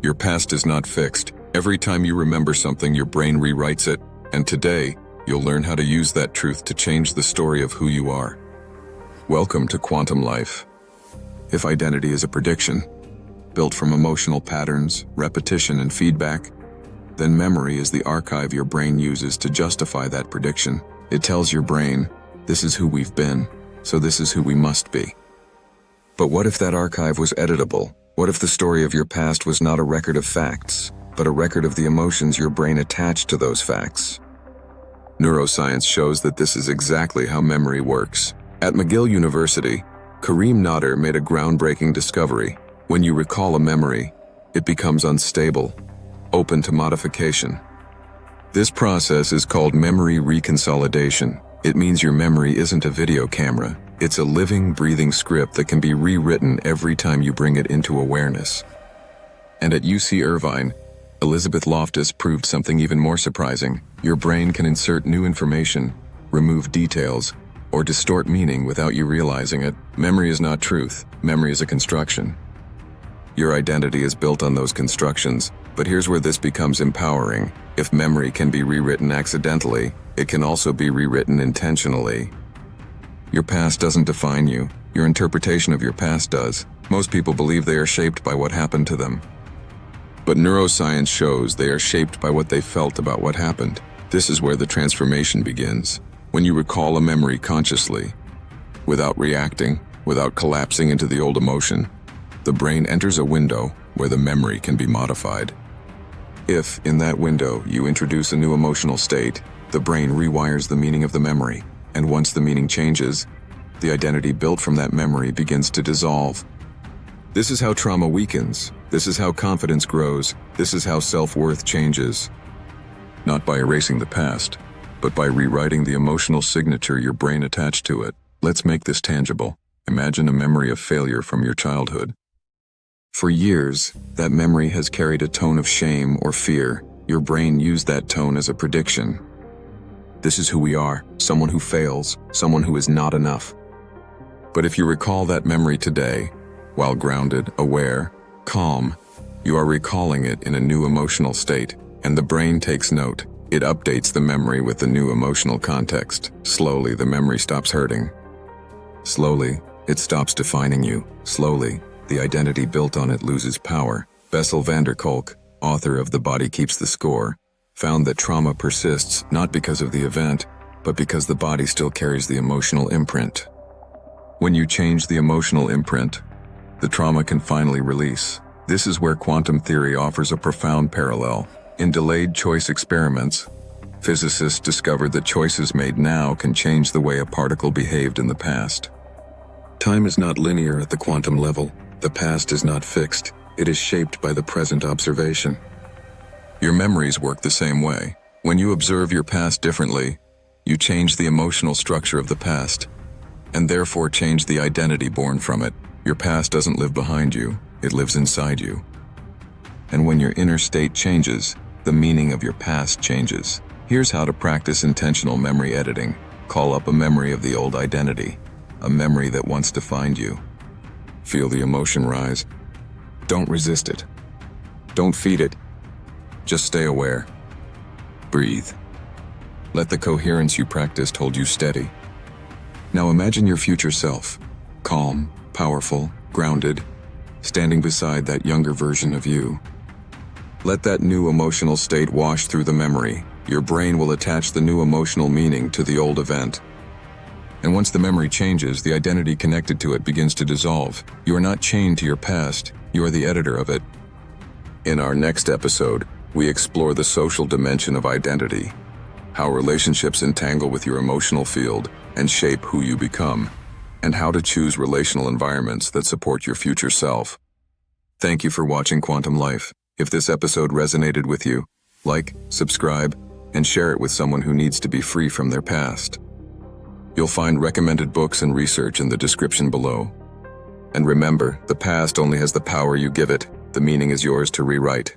Your past is not fixed. Every time you remember something, your brain rewrites it, and today, you'll learn how to use that truth to change the story of who you are. Welcome to Quantum Life. If identity is a prediction, built from emotional patterns, repetition, and feedback, then memory is the archive your brain uses to justify that prediction. It tells your brain, this is who we've been, so this is who we must be. But what if that archive was editable? What if the story of your past was not a record of facts, but a record of the emotions your brain attached to those facts? Neuroscience shows that this is exactly how memory works. At McGill University, Karim Nader made a groundbreaking discovery. When you recall a memory, it becomes unstable, open to modification. This process is called memory reconsolidation. It means your memory isn't a video camera. It's a living, breathing script that can be rewritten every time you bring it into awareness. And at UC Irvine, Elizabeth Loftus proved something even more surprising. Your brain can insert new information, remove details, or distort meaning without you realizing it. Memory is not truth. Memory is a construction. Your identity is built on those constructions, but here's where this becomes empowering. If memory can be rewritten accidentally, it can also be rewritten intentionally. Your past doesn't define you. Your interpretation of your past does. Most people believe they are shaped by what happened to them. But neuroscience shows they are shaped by what they felt about what happened. This is where the transformation begins. When you recall a memory consciously, without reacting, without collapsing into the old emotion, the brain enters a window where the memory can be modified. If, in that window, you introduce a new emotional state, the brain rewires the meaning of the memory, and once the meaning changes, the identity built from that memory begins to dissolve. This is how trauma weakens. This is how confidence grows. This is how self-worth changes. Not by erasing the past, but by rewriting the emotional signature your brain attached to it. Let's make this tangible. Imagine a memory of failure from your childhood. For years, that memory has carried a tone of shame or fear. Your brain used that tone as a prediction. This is who we are, someone who fails, someone who is not enough. But if you recall that memory today, while grounded, aware, calm, you are recalling it in a new emotional state, and the brain takes note. It updates the memory with the new emotional context. Slowly, the memory stops hurting. Slowly, it stops defining you. Slowly, the identity built on it loses power. Bessel Kolk, author of The Body Keeps the Score, found that trauma persists not because of the event, but because the body still carries the emotional imprint. When you change the emotional imprint, the trauma can finally release. This is where quantum theory offers a profound parallel. In delayed choice experiments, physicists discovered that choices made now can change the way a particle behaved in the past. Time is not linear at the quantum level. The past is not fixed. It is shaped by the present observation. Your memories work the same way. When you observe your past differently, you change the emotional structure of the past, and therefore change the identity born from it. Your past doesn't live behind you, it lives inside you. And when your inner state changes, the meaning of your past changes. Here's how to practice intentional memory editing. Call up a memory of the old identity, a memory that once defined you. Feel the emotion rise. Don't resist it. Don't feed it. Just stay aware. Breathe. Let the coherence you practiced hold you steady. Now imagine your future self, calm, powerful, grounded, standing beside that younger version of you. Let that new emotional state wash through the memory. Your brain will attach the new emotional meaning to the old event. And once the memory changes, the identity connected to it begins to dissolve. You are not chained to your past, you are the editor of it. In our next episode, we explore the social dimension of identity, how relationships entangle with your emotional field and shape who you become, and how to choose relational environments that support your future self. Thank you for watching Quantum Life. If this episode resonated with you, like, subscribe, and share it with someone who needs to be free from their past. You'll find recommended books and research in the description below. And remember, the past only has the power you give it. The meaning is yours to rewrite.